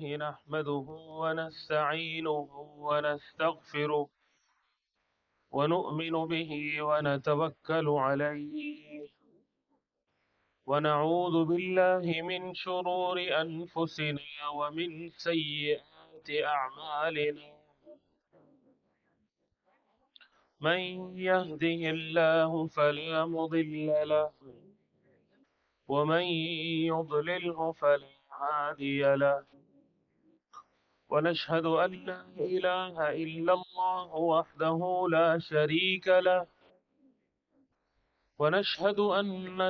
الله نحمده ونستعينه ونستغفره ونؤمن به ونتوكل عليه ونعوذ بالله من شرور أنفسنا ومن سيئات أعمالنا من يهده الله فلا مضل له ومن يضلله فلا هادي له ونشهد أن لا إله إلا الله وحده لا شريك له ونشهد أن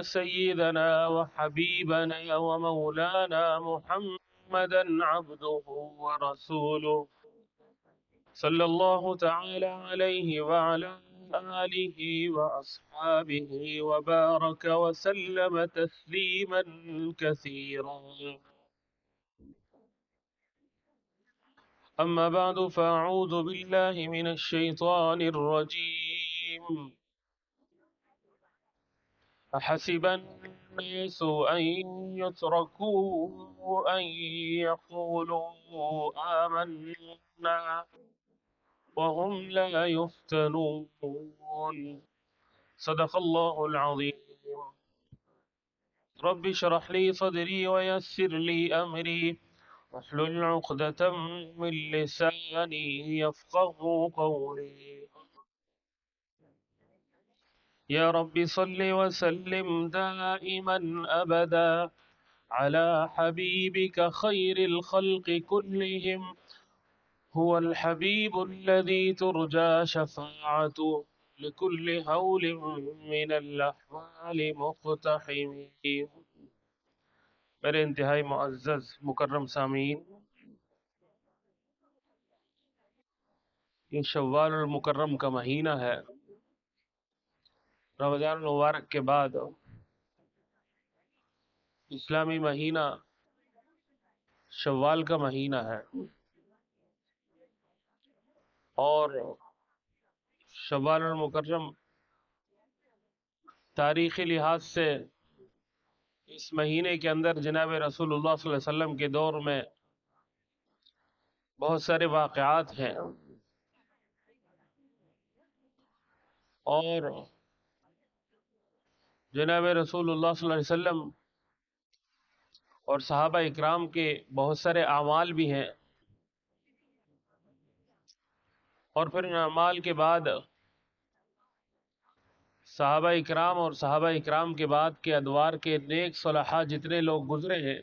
سيدنا وحبيبنا ومولانا محمدا عبده ورسوله صلى الله تعالى عليه وعلى آله وأصحابه وبارك وسلم تسليما كثيرا. أما بعد فأعوذ بالله من الشيطان الرجيم. أحسب الناس أن يتركوا أن يقولوا آمنا وهم لا يفتنون. صدق الله العظيم. رب اشرح لي صدري ويسر لي أمري واحلل عقدة من لساني يفقه قولي. يا رب صل وسلم دائما أبدا على حبيبك خير الخلق كلهم، هو الحبيب الذي ترجى شفاعته لكل هول من الأحوال مقتحم. میرے انتہائی معزز مکرم سامعین، یہ شوال المکرم کا مہینہ ہے، رمضان المبارک کے بعد اسلامی مہینہ شوال کا مہینہ ہے، اور شوال المکرم تاریخی لحاظ سے اس مہینے کے اندر جناب رسول اللہ صلی اللہ علیہ وسلم کے دور میں بہت سارے واقعات ہیں، اور جناب رسول اللہ صلی اللہ علیہ وسلم اور صحابہ اکرام کے بہت سارے اعمال بھی ہیں، اور پھر ان اعمال کے بعد صحابہ اکرام اور صحابہ اکرام کے بعد کے ادوار کے نیک صلحاء جتنے لوگ گزرے ہیں،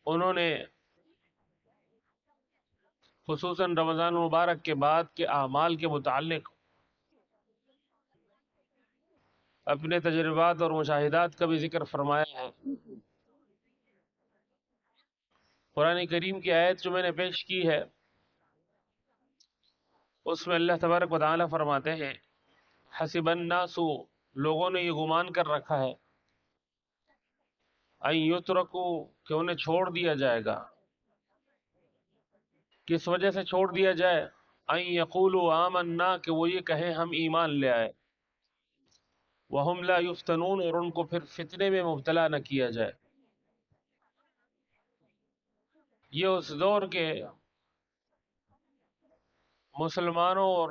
انہوں نے خصوصاً رمضان مبارک کے بعد کے اعمال کے متعلق اپنے تجربات اور مشاہدات کا بھی ذکر فرمایا ہے۔ قرآن کریم کی آیت جو میں نے پیش کی ہے، اس میں اللہ تبارک و تعالی فرماتے ہیں، حسب الناس، لوگوں نے یہ گمان کر رکھا ہے، ان یترکوا، کہ انہیں چھوڑ دیا جائے گا۔ کس وجہ سے چھوڑ دیا جائے؟ ان یقولوا آمنا، کہ وہ یہ کہیں ہم ایمان لے آئے، وہم لا یفتنون، اور ان کو پھر فتنے میں مبتلا نہ کیا جائے۔ یہ اس دور کے مسلمانوں اور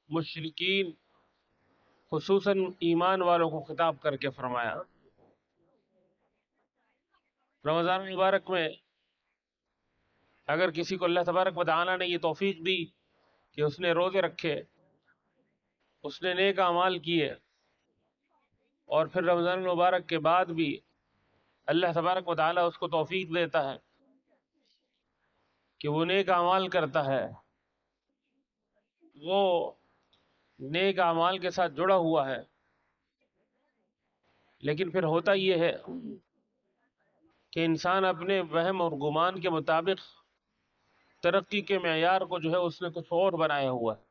مشرکین، خصوصاً ایمان والوں کو خطاب کر کے فرمایا۔ رمضان مبارک میں اگر کسی کو اللہ تبارک و تعالی نے یہ توفیق دی کہ اس نے روزے رکھے، اس نے نیک اعمال کیے، اور پھر رمضان مبارک کے بعد بھی اللہ تبارک و تعالی اس کو توفیق دیتا ہے کہ وہ نیک اعمال کرتا ہے، وہ نیک اعمال کے ساتھ جڑا ہوا ہے، لیکن پھر ہوتا یہ ہے کہ انسان اپنے وہم اور گمان کے مطابق ترقی کے معیار کو جو ہے اس نے کچھ اور بنایا ہوا ہے،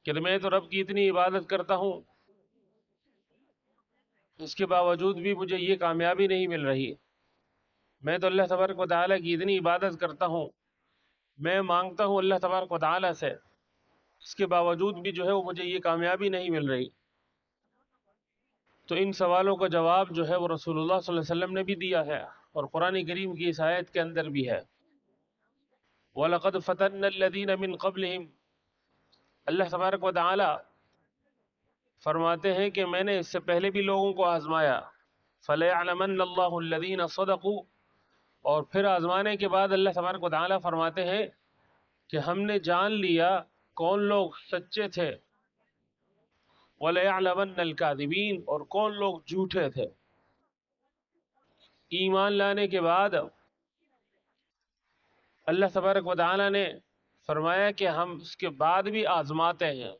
کہ میں تو رب کی اتنی عبادت کرتا ہوں، اس کے باوجود بھی مجھے یہ کامیابی نہیں مل رہی، میں تو اللہ تبارک و تعالیٰ کی اتنی عبادت کرتا ہوں، میں مانگتا ہوں اللہ تبارک و تعالیٰ سے، اس کے باوجود بھی جو ہے وہ مجھے یہ کامیابی نہیں مل رہی۔ تو ان سوالوں کا جواب جو ہے وہ رسول اللہ صلی اللہ علیہ وسلم نے بھی دیا ہے، اور قرآن کریم کی اس آیت کے اندر بھی ہے۔ وَلَقَدْ فَتَنَّا الَّذِينَ مِن قَبْلِهِمْ، اللہ تبارک و تعالی فرماتے ہیں کہ میں نے اس سے پہلے بھی لوگوں کو آزمایا۔ فَلَيَعْلَمَنَّ اللَّهُ الَّذِينَ صَدَقُوا، اور پھر آزمانے کے بعد اللہ تبارک و تعالی فرماتے ہیں کہ ہم نے جان لیا کون لوگ سچے تھے، وَلَيَعْلَمَنَّ الْكَاذِبِينَ، اور کون لوگ جھوٹے تھے۔ ایمان لانے کے بعد اللہ تبارک و تعالی نے فرمایا کہ ہم اس کے بعد بھی آزماتے ہیں،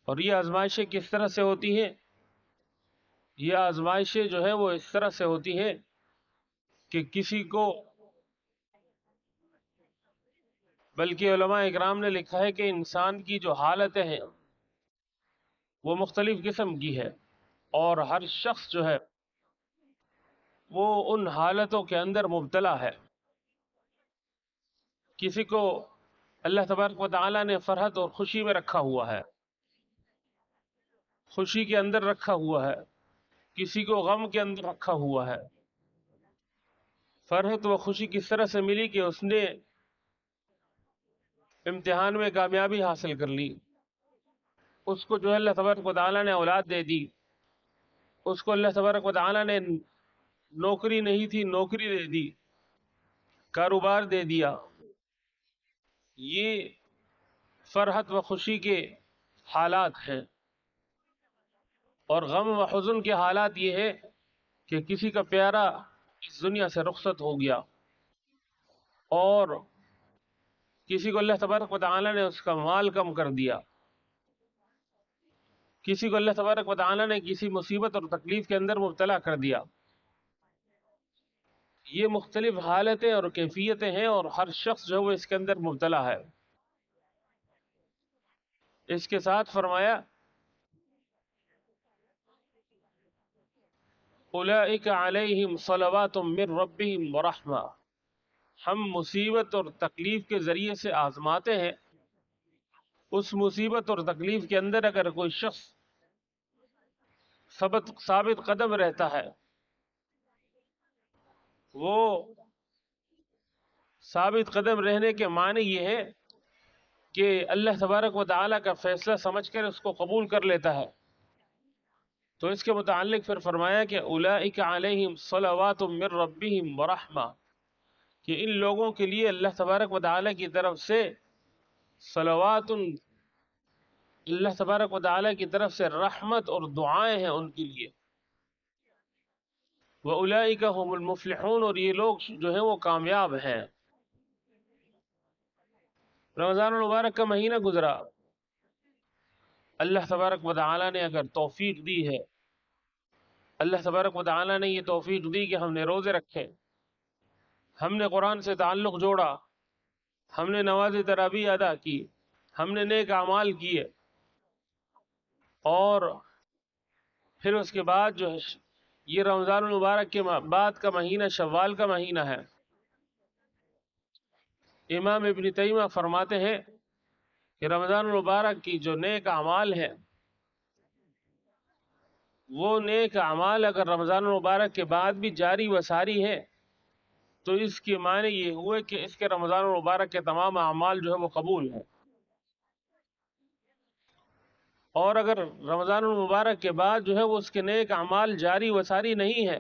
اور یہ آزمائشیں کس طرح سے ہوتی ہیں؟ یہ آزمائشیں جو ہے وہ اس طرح سے ہوتی ہیں کہ کسی کو، بلکہ علماء اکرام نے لکھا ہے کہ انسان کی جو حالتیں ہیں وہ مختلف قسم کی ہے، اور ہر شخص جو ہے وہ ان حالتوں کے اندر مبتلا ہے۔ کسی کو اللہ تبارک و تعالی نے فرحت اور خوشی میں رکھا ہوا ہے، خوشی کے اندر رکھا ہوا ہے، کسی کو غم کے اندر رکھا ہوا ہے۔ فرحت و خوشی کس طرح سے ملی کہ اس نے امتحان میں کامیابی حاصل کر لی، اس کو جو ہے اللہ تبارک و تعالی نے اولاد دے دی، اس کو اللہ تبارک و تعالی نے نوکری نہیں تھی نوکری دے دی، کاروبار دے دیا۔ یہ فرحت و خوشی کے حالات ہیں، اور غم و حزن کے حالات یہ ہے کہ کسی کا پیارا اس دنیا سے رخصت ہو گیا، اور کسی کو اللہ تبارک و تعالی نے اس کا مال کم کر دیا، کسی کو اللہ تبارک و تعالی نے کسی مصیبت اور تکلیف کے اندر مبتلا کر دیا۔ یہ مختلف حالتیں اور کیفیتیں ہیں، اور ہر شخص جو ہے وہ اس کے اندر مبتلا ہے۔ اس کے ساتھ فرمایا اولئک علیہم صلوات من ربہم ورحمہ، ہم مصیبت اور تکلیف کے ذریعے سے آزماتے ہیں۔ اس مصیبت اور تکلیف کے اندر اگر کوئی شخص ثابت قدم رہتا ہے، وہ ثابت قدم رہنے کے معنی یہ ہے کہ اللہ تبارک و تعالیٰ کا فیصلہ سمجھ کر اس کو قبول کر لیتا ہے، تو اس کے متعلق پھر فرمایا کہ اولئک علیہم صلوات من ربہم ورحمہ، کہ ان لوگوں کے لیے اللہ تبارک و تعالیٰ کی طرف سے صلوات، اللہ تبارک و تعالیٰ کی طرف سے رحمت اور دعائیں ہیں ان کے لیے۔ وَأُولَئِكَ هُمُ الْمُفْلِحُونَ، اور یہ لوگ جو ہیں وہ کامیاب ہیں۔ رمضان المبارک کا مہینہ گزرا، اللہ تبارک و تعالیٰ نے اگر توفیق دی ہے، اللہ تبارک و تعالیٰ نے یہ توفیق دی کہ ہم نے روزے رکھے، ہم نے قرآن سے تعلق جوڑا، ہم نے نماز تراویح ادا کی، ہم نے نیک اعمال کیے، اور پھر اس کے بعد جو ہے یہ رمضان المبارک کے بعد کا مہینہ شوال کا مہینہ ہے۔ امام ابن تیمیہ فرماتے ہیں کہ رمضان المبارک کی جو نیک اعمال ہیں، وہ نیک اعمال اگر رمضان المبارک کے بعد بھی جاری و ساری ہے تو اس کے معنی یہ ہوئے کہ اس کے رمضان المبارک کے تمام اعمال جو ہے وہ قبول ہیں، اور اگر رمضان المبارک کے بعد جو ہے وہ اس کے نیک اعمال جاری و ساری نہیں ہے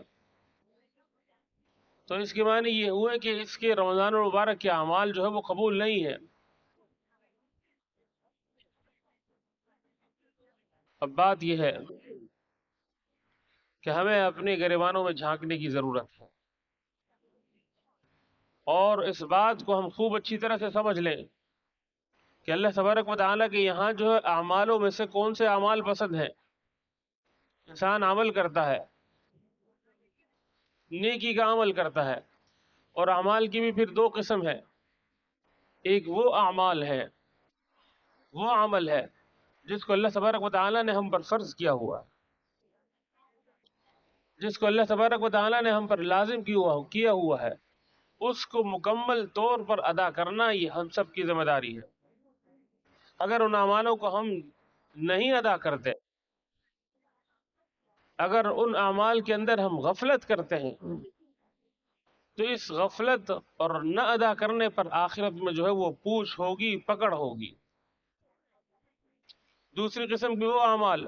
تو اس کے معنی یہ ہوئے کہ اس کے رمضان المبارک کے اعمال جو ہے وہ قبول نہیں ہیں۔ اب بات یہ ہے کہ ہمیں اپنے گریبانوں میں جھانکنے کی ضرورت ہے، اور اس بات کو ہم خوب اچھی طرح سے سمجھ لیں کہ اللہ تبارک و تعالیٰ کے یہاں جو ہے اعمالوں میں سے کون سے اعمال پسند ہیں۔ انسان عمل کرتا ہے، نیکی کا عمل کرتا ہے، اور اعمال کی بھی پھر دو قسم ہے، ایک وہ اعمال ہے، وہ عمل ہے جس کو اللہ تبارک و تعالیٰ نے ہم پر فرض کیا ہوا ہے، جس کو اللہ تبارک و تعالیٰ نے ہم پر لازم کیا ہوا ہے، اس کو مکمل طور پر ادا کرنا یہ ہم سب کی ذمہ داری ہے۔ اگر ان اعمالوں کو ہم نہیں ادا کرتے اگر ان اعمال کے اندر ہم غفلت کرتے ہیں تو اس غفلت اور نہ ادا کرنے پر آخرت میں جو ہے وہ پوچھ ہوگی، پکڑ ہوگی۔ دوسری قسم کی وہ اعمال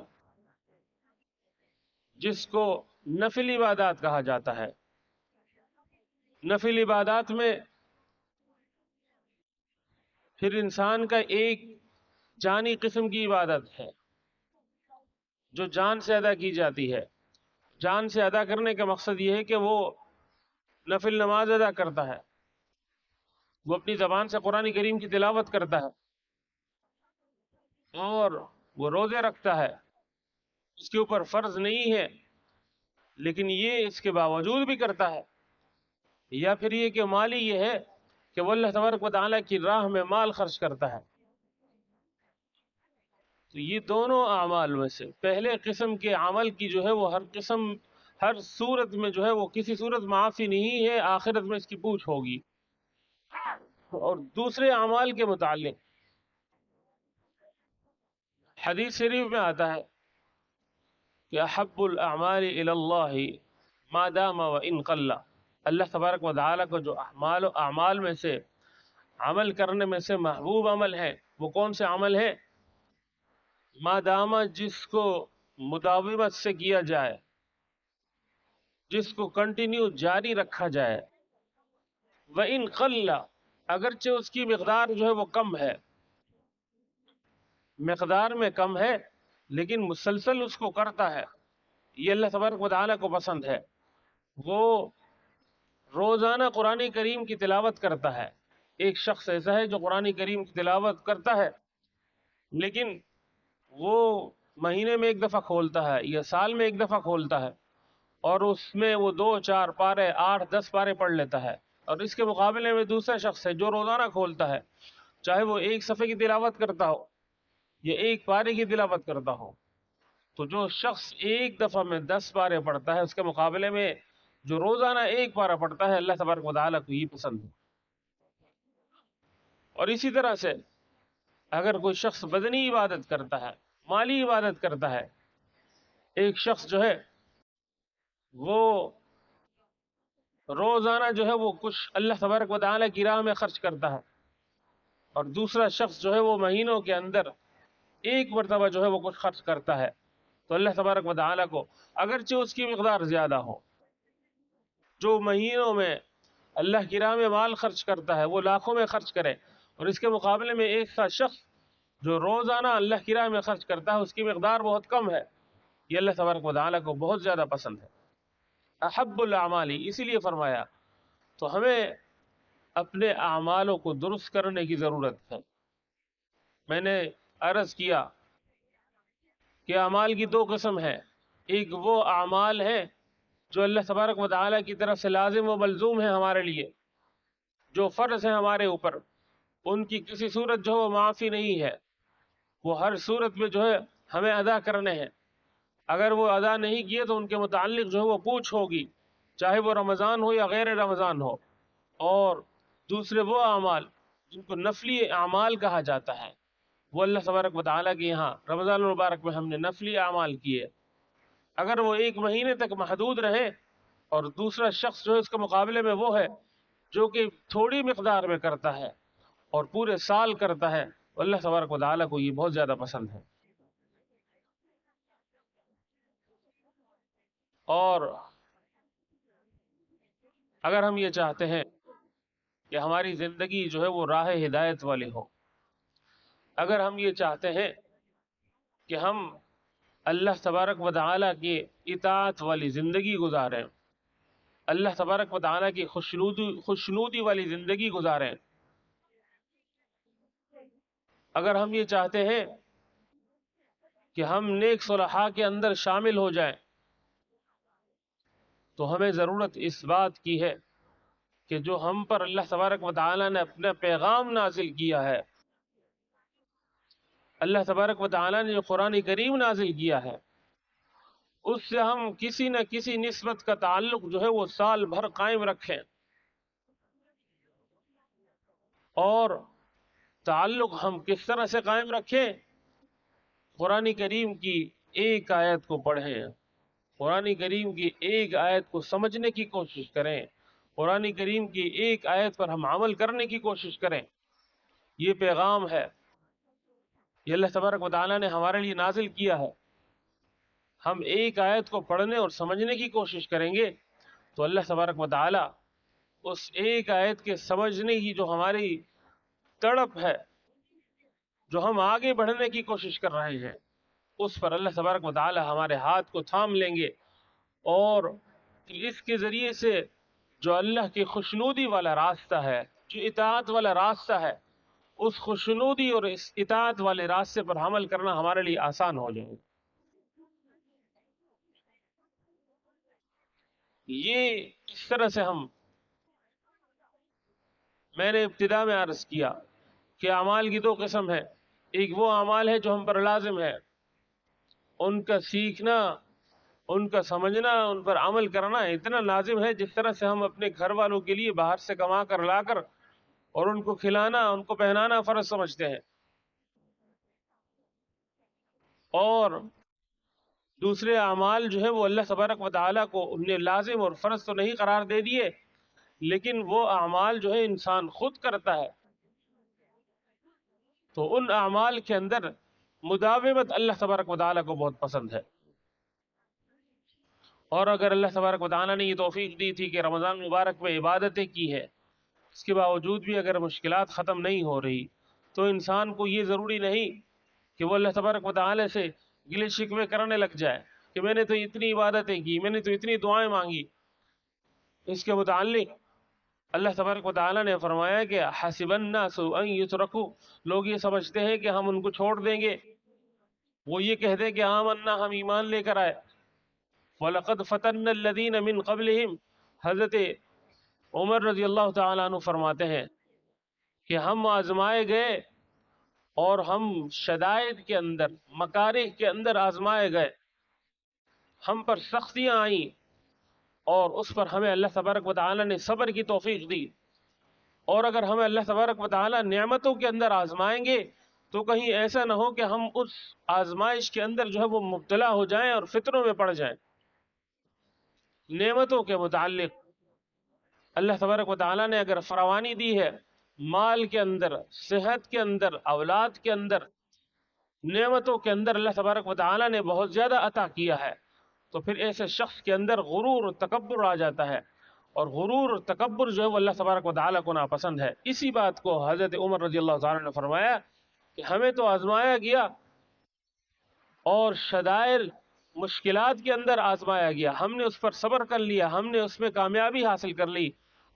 جس کو نفل عبادات کہا جاتا ہے۔ نفل عبادات میں پھر انسان کا ایک جانی قسم کی عبادت ہے جو جان سے ادا کی جاتی ہے۔ جان سے ادا کرنے کا مقصد یہ ہے کہ وہ نفل نماز ادا کرتا ہے، وہ اپنی زبان سے قرآن کریم کی تلاوت کرتا ہے، اور وہ روزے رکھتا ہے، اس کے اوپر فرض نہیں ہے لیکن یہ اس کے باوجود بھی کرتا ہے۔ یا پھر یہ کہ مالی یہ ہے کہ وہ اللہ تبارک و تعالیٰ کی راہ میں مال خرچ کرتا ہے۔ تو یہ دونوں اعمال میں سے پہلے قسم کے عمل کی جو ہے وہ ہر صورت میں جو ہے وہ کسی صورت معافی نہیں ہے، آخرت میں اس کی پوچھ ہوگی۔ اور دوسرے اعمال کے متعلق حدیث شریف میں آتا ہے کہ احب الاعمال الی اللہ ما دام وان قل۔ اللہ تبارک و تعالیٰ کو جو اعمال میں سے عمل کرنے میں سے محبوب عمل ہے وہ کون سے عمل ہے؟ ما دام، جس کو مداومت سے کیا جائے، جس کو کنٹینیو جاری رکھا جائے، وَإِن قَلَّ، اگرچہ اس کی مقدار جو ہے وہ کم ہے، مقدار میں کم ہے لیکن مسلسل اس کو کرتا ہے، یہ اللہ تبارک و تعالیٰ کو پسند ہے۔ وہ روزانہ قرآن کریم کی تلاوت کرتا ہے۔ ایک شخص ایسا ہے جو قرآن کریم کی تلاوت کرتا ہے لیکن وہ مہینے میں ایک دفعہ کھولتا ہے یا سال میں ایک دفعہ کھولتا ہے، اور اس میں وہ 2-4 پارے، 8-10 پارے پڑھ لیتا ہے، اور اس کے مقابلے میں دوسرا شخص ہے جو روزانہ کھولتا ہے، چاہے وہ ایک صفحے کی تلاوت کرتا ہو یا ایک پارے کی تلاوت کرتا ہو، تو جو شخص ایک دفعہ میں 10 پارے پڑھتا ہے اس کے مقابلے میں جو روزانہ ایک پارہ پڑھتا ہے، اللہ تبارک و تعالیٰ کو یہ پسند ہے۔ اور اسی طرح سے اگر کوئی شخص بدنی عبادت کرتا ہے، مالی عبادت کرتا ہے، ایک شخص جو ہے وہ روزانہ جو ہے وہ کچھ اللہ تبارک و تعالیٰ کی راہ میں خرچ کرتا ہے، اور دوسرا شخص جو ہے وہ مہینوں کے اندر ایک مرتبہ جو ہے وہ کچھ خرچ کرتا ہے، تو اللہ تبارک و تعالیٰ کو اگرچہ اس کی مقدار زیادہ ہو، جو مہینوں میں اللہ کی راہ میں مال خرچ کرتا ہے وہ لاکھوں میں خرچ کرے، اور اس کے مقابلے میں ایک سا شخص جو روزانہ اللہ کی راہ میں خرچ کرتا ہے اس کی مقدار بہت کم ہے، یہ اللہ تبارک و تعالیٰ کو بہت زیادہ پسند ہے۔ احب الاعمال، اسی لیے فرمایا تو ہمیں اپنے اعمالوں کو درست کرنے کی ضرورت ہے۔ میں نے عرض کیا کہ اعمال کی 2 قسم ہے، ایک وہ اعمال ہیں جو اللہ تبارک و تعالیٰ کی طرف سے لازم و ملزوم ہے ہمارے لیے، جو فرض ہیں ہمارے اوپر، ان کی کسی صورت جو ہے وہ معافی نہیں ہے، وہ ہر صورت میں جو ہے ہمیں ادا کرنے ہیں، اگر وہ ادا نہیں کیے تو ان کے متعلق جو ہے وہ پوچھ ہوگی، چاہے وہ رمضان ہو یا غیر رمضان ہو۔ اور دوسرے وہ اعمال جن کو نفلی اعمال کہا جاتا ہے، وہ اللہ تبارک و تعالیٰ کے یہاں رمضان المبارک میں ہم نے نفلی اعمال کیے، اگر وہ ایک مہینے تک محدود رہے، اور دوسرا شخص جو ہے اس کے مقابلے میں وہ ہے جو کہ تھوڑی مقدار میں کرتا ہے اور پورے سال کرتا ہے، اللہ تبارک و تعالیٰ کو یہ بہت زیادہ پسند ہے۔ اور اگر ہم یہ چاہتے ہیں کہ ہماری زندگی جو ہے وہ راہ ہدایت والی ہو، اگر ہم یہ چاہتے ہیں کہ ہم اللہ تبارک و تعالیٰ کی اطاعت والی زندگی گزاریں، اللہ تبارک و تعالیٰ کی خوشنودی والی زندگی گزاریں، اگر ہم یہ چاہتے ہیں کہ ہم نیک صلحاء کے اندر شامل ہو جائیں، تو ہمیں ضرورت اس بات کی ہے کہ جو ہم پر اللہ تبارک و تعالیٰ نے اپنا پیغام نازل کیا ہے، اللہ تبارک و تعالیٰ نے جو قرآن کریم نازل کیا ہے، اس سے ہم کسی نہ کسی نسبت کا تعلق جو ہے وہ سال بھر قائم رکھیں، اور تعلق ہم کس طرح سے قائم رکھیں؟ قرآن کریم کی ایک آیت کو پڑھیں، قرآن کریم کی ایک آیت کو سمجھنے کی کوشش کریں، قرآن کریم کی ایک آیت پر ہم عمل کرنے کی کوشش کریں۔ یہ پیغام ہے، یہ اللہ تبارک و تعالیٰ نے ہمارے لیے نازل کیا ہے۔ ہم ایک آیت کو پڑھنے اور سمجھنے کی کوشش کریں گے تو اللہ تبارک و تعالیٰ اس ایک آیت کے سمجھنے کی جو ہماری تڑپ ہے، جو ہم آگے بڑھنے کی کوشش کر رہے ہیں، اس پر اللہ تبارک و تعالیٰ ہمارے ہاتھ کو تھام لیں گے، اور اس کے ذریعے سے جو اللہ کی خوشنودی والا راستہ ہے، جو اطاعت والا راستہ ہے، اس خوشنودی اور اس اطاعت والے راستے پر عمل کرنا ہمارے لیے آسان ہو جائے۔ یہ اس طرح سے میں نے ابتدا میں عرض کیا کہ اعمال کی دو قسم ہے، ایک وہ اعمال ہے جو ہم پر لازم ہے، ان کا سیکھنا، ان کا سمجھنا، ان پر عمل کرنا اتنا لازم ہے جس طرح سے ہم اپنے گھر والوں کے لیے باہر سے کما کر لا کر اور ان کو کھلانا، ان کو پہنانا فرض سمجھتے ہیں۔ اور دوسرے اعمال جو ہے وہ اللہ تبارک و تعالیٰ کو انہیں لازم اور فرض تو نہیں قرار دے دیے، لیکن وہ اعمال جو ہے انسان خود کرتا ہے، تو ان اعمال کے اندر مداومت اللہ تبارک و تعالیٰ کو بہت پسند ہے۔ اور اگر اللہ تبارک و تعالیٰ نے یہ توفیق دی تھی کہ رمضان مبارک میں عبادتیں کی ہے، اس کے باوجود بھی اگر مشکلات ختم نہیں ہو رہی تو انسان کو یہ ضروری نہیں کہ وہ اللہ تبارک و تعالیٰ سے گلے شکوے کرنے لگ جائے کہ میں نے تو اتنی عبادتیں کی، میں نے تو اتنی دعائیں مانگی۔ اس کے متعلق اللہ تبارک و تعالیٰ نے فرمایا کہ حسب الناس ان یترکوا، لوگ یہ سمجھتے ہیں کہ ہم ان کو چھوڑ دیں گے، وہ یہ کہتے ہیں کہ آمنا، ہم ایمان لے کر آئے۔ وَلَقَدْ فَتَنَّ الَّذِينَ مِن قَبْلِهِمْ، حضرت عمر رضی اللہ تعالیٰ عنہ فرماتے ہیں کہ ہم آزمائے گئے اور ہم شدائد کے اندر، مکارہ کے اندر آزمائے گئے، ہم پر سختیاں آئیں اور اس پر ہمیں اللہ تبارک و تعالیٰ نے صبر کی توفیق دی۔ اور اگر ہمیں اللہ تبارک و تعالیٰ نعمتوں کے اندر آزمائیں گے تو کہیں ایسا نہ ہو کہ ہم اس آزمائش کے اندر جو ہے وہ مبتلا ہو جائیں اور فتنوں میں پڑ جائیں۔ نعمتوں کے متعلق اللہ تبارک و تعالیٰ نے اگر فراوانی دی ہے، مال کے اندر، صحت کے اندر، اولاد کے اندر، نعمتوں کے اندر اللہ تبارک و تعالیٰ نے بہت زیادہ عطا کیا ہے، تو پھر ایسے شخص کے اندر غرور اور تکبر آ جاتا ہے، اور غرور اور تکبر جو ہے وہ اللہ تبارک و تعالیٰ کو ناپسند ہے۔ اسی بات کو حضرت عمر رضی اللہ تعالیٰ نے فرمایا کہ ہمیں تو آزمایا گیا اور شدائد، مشکلات کے اندر آزمایا گیا، ہم نے اس پر صبر کر لیا، ہم نے اس میں کامیابی حاصل کر لی۔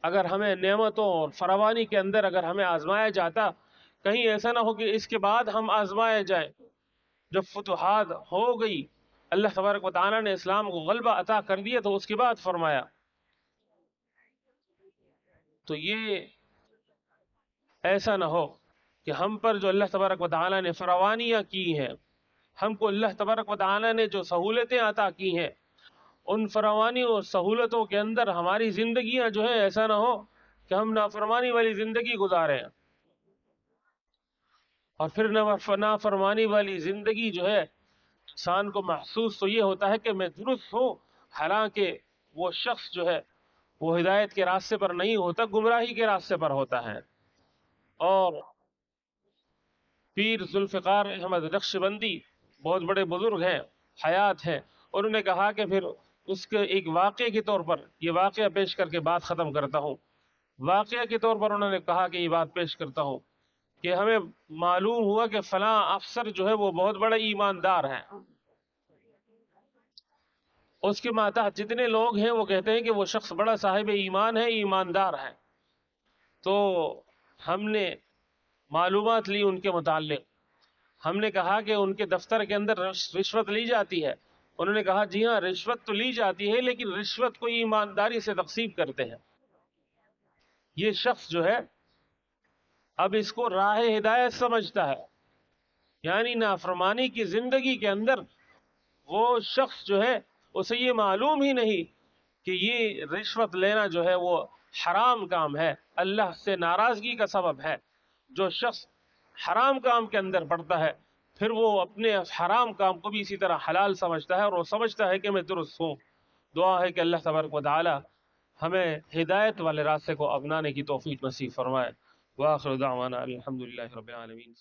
اگر ہمیں نعمتوں اور فراوانی کے اندر اگر ہمیں آزمایا جاتا، کہیں ایسا نہ ہو کہ اس کے بعد ہم آزمائے جائیں۔ جب فتوحات ہو گئی، اللہ تبارک و تعالیٰ نے اسلام کو غلبہ عطا کر دیا، تو اس کے بعد فرمایا، تو یہ ایسا نہ ہو کہ ہم پر جو اللہ تبارک و تعالیٰ نے فراوانیاں کی ہیں، ہم کو اللہ تبارک و تعالیٰ نے جو سہولتیں عطا کی ہیں، ان فراوانی اور سہولتوں کے اندر ہماری زندگیاں جو ہے ایسا نہ ہو کہ ہم نافرمانی والی زندگی گزاریں، اور پھر نافرمانی والی زندگی جو ہے انسان کو محسوس تو یہ ہوتا ہے کہ میں درست ہوں، حالانکہ وہ شخص جو ہے وہ ہدایت کے راستے پر نہیں ہوتا، گمراہی کے راستے پر ہوتا ہے۔ اور پیر ذوالفقار احمد نقشبندی بہت بڑے بزرگ ہیں، حیات ہیں، انہوں نے کہا کہ پھر اس کے ایک واقعے کے طور پر یہ واقعہ پیش کر کے بات ختم کرتا ہوں۔ واقعہ کے طور پر انہوں نے کہا کہ یہ بات پیش کرتا ہوں کہ ہمیں معلوم ہوا کہ فلاں افسر جو ہے وہ بہت بڑا ایماندار ہے، اس کے ماتحت جتنے لوگ ہیں وہ کہتے ہیں کہ وہ شخص بڑا صاحب ایمان ہے، ایماندار ہے۔ تو ہم نے معلومات لی ان کے متعلق، ہم نے کہا کہ ان کے دفتر کے اندر رشوت لی جاتی ہے؟ انہوں نے کہا جی ہاں، رشوت تو لی جاتی ہے، لیکن رشوت کو ایمانداری سے تقسیم کرتے ہیں۔ یہ شخص جو ہے اب اس کو راہ ہدایت سمجھتا ہے، یعنی نافرمانی کی زندگی کے اندر وہ شخص جو ہے اسے یہ معلوم ہی نہیں کہ یہ رشوت لینا جو ہے وہ حرام کام ہے، اللہ سے ناراضگی کا سبب ہے۔ جو شخص حرام کام کے اندر پڑتا ہے پھر وہ اپنے حرام کام کو بھی اسی طرح حلال سمجھتا ہے، اور وہ سمجھتا ہے کہ میں درست ہوں۔ دعا ہے کہ اللہ تبارک و تعالی ہمیں ہدایت والے راستے کو اپنانے کی توفیق نصیب فرمائے۔ وآخر دعوانا الحمدللہ رب العالمین۔